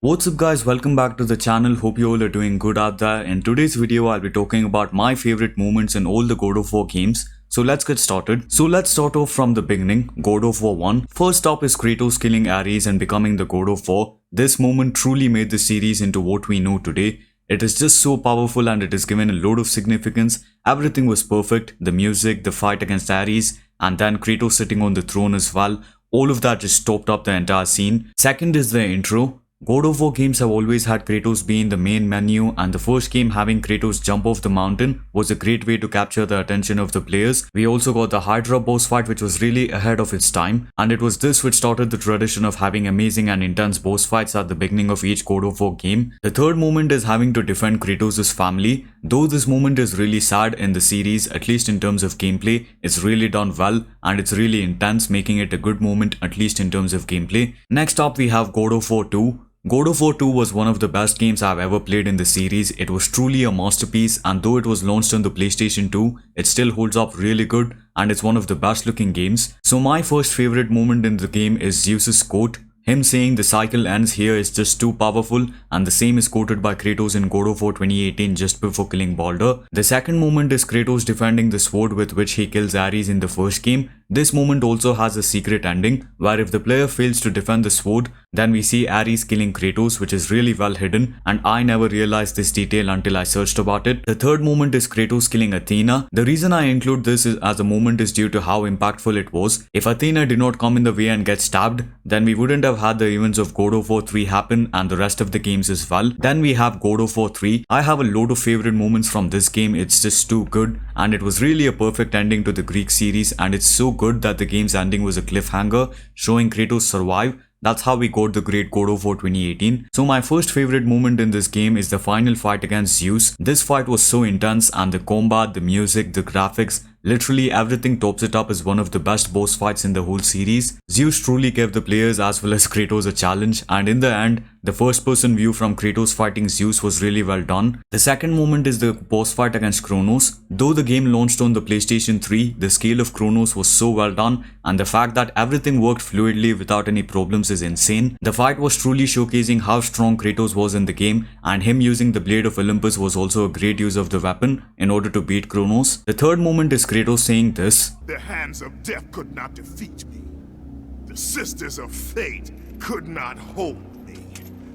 What's up guys, welcome back to the channel. Hope you all are doing good out there. In today's video I'll be talking about my favorite moments in all the God of War games. So let's get started. So let's start off from the beginning. God of War 1. First up is Kratos killing Ares and becoming the God of War. This moment truly made the series into what we know today. It is just so powerful and it is given a load of significance. Everything was perfect. The music, the fight against Ares, and then Kratos sitting on the throne as well. All of that just topped up the entire scene. Second is the intro. God of War games have always had Kratos be in the main menu, and the first game having Kratos jump off the mountain was a great way to capture the attention of the players. We also got the Hydra boss fight, which was really ahead of its time, and it was this which started the tradition of having amazing and intense boss fights at the beginning of each God of War game. The third moment is having to defend Kratos' family. Though this moment is really sad in the series, at least in terms of gameplay, it's really done well and it's really intense, making it a good moment at least in terms of gameplay. Next up we have God of War 2. God of War 2 was one of the best games I've ever played in the series. It was truly a masterpiece, and though it was launched on the PlayStation 2, it still holds up really good and it's one of the best looking games. So my first favorite moment in the game is Zeus's quote. Him saying the cycle ends here is just too powerful, and the same is quoted by Kratos in God of War 2018 just before killing Baldur. The second moment is Kratos defending the sword with which he kills Ares in the first game. This moment also has a secret ending, where if the player fails to defend the sword, then we see Ares killing Kratos, which is really well hidden, and I never realized this detail until I searched about it. The third moment is Kratos killing Athena. The reason I include this as a moment is due to how impactful it was. If Athena did not come in the way and get stabbed, then we wouldn't have had the events of God of War 3 happen and the rest of the games as well. Then we have God of War 3. I have a load of favorite moments from this game. It's just too good, and it was really a perfect ending to the Greek series, and it's so good that the game's ending was a cliffhanger showing Kratos survive. That's how we got the great God of War 2018. So my first favorite moment in this game is the final fight against Zeus. This fight was so intense, and the combat, the music, the graphics, literally everything tops it up as one of the best boss fights in the whole series. Zeus truly gave the players as well as Kratos a challenge, and in the end, the first person view from Kratos fighting Zeus was really well done. The second moment is the boss fight against Kronos. Though the game launched on the PlayStation 3, the scale of Kronos was so well done, and the fact that everything worked fluidly without any problems is insane. The fight was truly showcasing how strong Kratos was in the game, and him using the Blade of Olympus was also a great use of the weapon in order to beat Kronos. The third moment is Kratos saying this: "The hands of death could not defeat me. The sisters of fate could not hold me.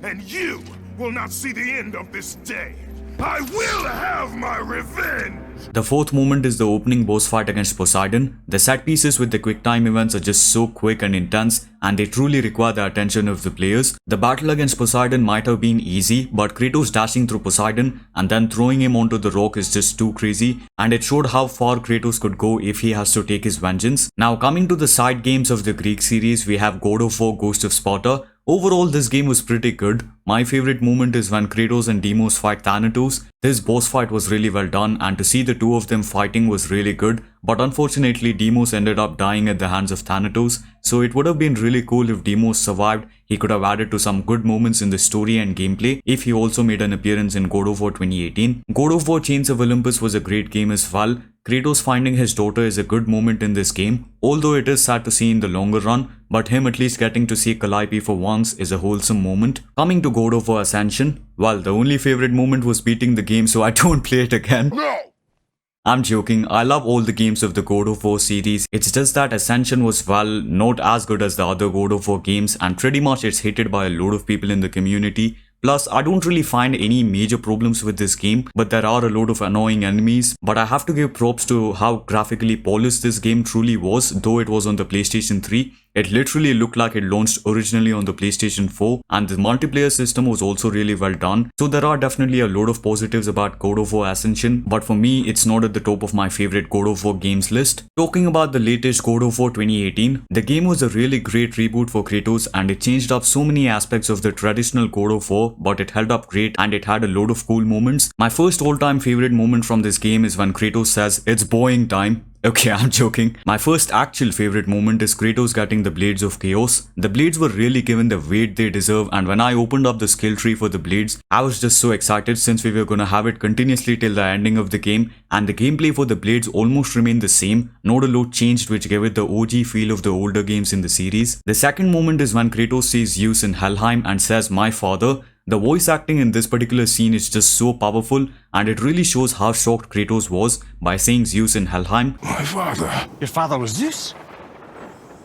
And you will not see the end of this day. I will have my revenge!" The fourth moment is the opening boss fight against Poseidon. The set pieces with the quick time events are just so quick and intense, and they truly require the attention of the players. The battle against Poseidon might have been easy, but Kratos dashing through Poseidon and then throwing him onto the rock is just too crazy, and it showed how far Kratos could go if he has to take his vengeance. Now coming to the side games of the Greek series, we have God of War Ghost of Sparta. Overall, this game was pretty good. My favorite moment is when Kratos and Deimos fight Thanatos. This boss fight was really well done, and to see the two of them fighting was really good, but unfortunately Deimos ended up dying at the hands of Thanatos, so it would have been really cool if Deimos survived. He could have added to some good moments in the story and gameplay if he also made an appearance in God of War 2018. God of War Chains of Olympus was a great game as well. Kratos finding his daughter is a good moment in this game, although it is sad to see in the longer run, but him at least getting to see Calliope for once is a wholesome moment. Coming to God of War Ascension, well, the only favorite moment was beating the game, so I don't play it again. No! I'm joking, I love all the games of the God of War series. It's just that Ascension was, well, not as good as the other God of War games, and pretty much it's hated by a lot of people in the community. Plus, I don't really find any major problems with this game, but there are a lot of annoying enemies. But I have to give props to how graphically polished this game truly was, though it was on the PlayStation 3. It literally looked like it launched originally on the PlayStation 4, and the multiplayer system was also really well done. So there are definitely a lot of positives about God of War Ascension, but for me it's not at the top of my favorite God of War games list. Talking about the latest God of War 2018, the game was a really great reboot for Kratos, and it changed up so many aspects of the traditional God of War, but it held up great and it had a load of cool moments. My first all-time favorite moment from this game is when Kratos says, "It's boying time." Okay, I'm joking. My first actual favorite moment is Kratos getting the Blades of Chaos. The blades were really given the weight they deserve, and when I opened up the skill tree for the blades, I was just so excited since we were gonna have it continuously till the ending of the game, and the gameplay for the blades almost remained the same. Not a lot changed, which gave it the OG feel of the older games in the series. The second moment is when Kratos sees Zeus in Helheim and says, "My father." The voice acting in this particular scene is just so powerful, and it really shows how shocked Kratos was by saying Zeus in Helheim. My father. Your father was Zeus?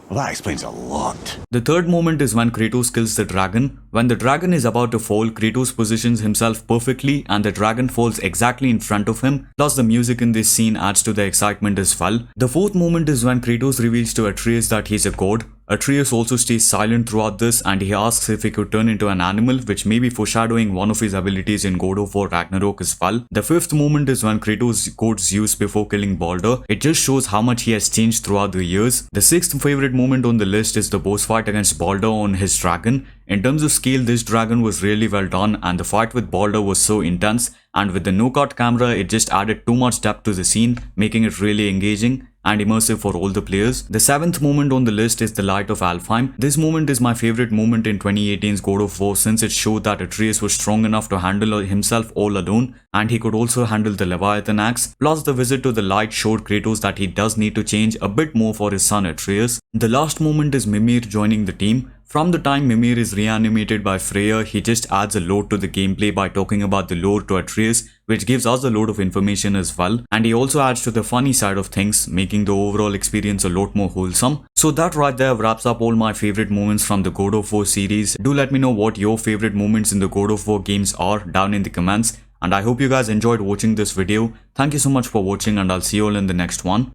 Well, that explains a lot. The third moment is when Kratos kills the dragon. When the dragon is about to fall, Kratos positions himself perfectly and the dragon falls exactly in front of him. Plus the music in this scene adds to the excitement as well. The fourth moment is when Kratos reveals to Atreus that he's a god. Atreus also stays silent throughout this and he asks if he could turn into an animal, which may be foreshadowing one of his abilities in God of War Ragnarok as well. The fifth moment is when Kratos quotes Zeus before killing Baldur. It just shows how much he has changed throughout the years. The sixth favorite moment on the list is the boss fight against Baldur on his dragon. In terms of scale, this dragon was really well done and the fight with Baldur was so intense, and with the no-cut camera it just added too much depth to the scene, making it really engaging and immersive for all the players. The seventh moment on the list is the Light of Alfheim. This moment is my favorite moment in 2018's God of War since it showed that Atreus was strong enough to handle himself all alone and he could also handle the Leviathan axe. Plus the visit to the light showed Kratos that he does need to change a bit more for his son Atreus. The last moment is Mimir joining the team. From the time Mimir is reanimated by Freya, he just adds a lot to the gameplay by talking about the lore to Atreus, which gives us a lot of information as well. And he also adds to the funny side of things, making the overall experience a lot more wholesome. So that right there wraps up all my favorite moments from the God of War series. Do let me know what your favorite moments in the God of War games are down in the comments. And I hope you guys enjoyed watching this video. Thank you so much for watching and I'll see you all in the next one.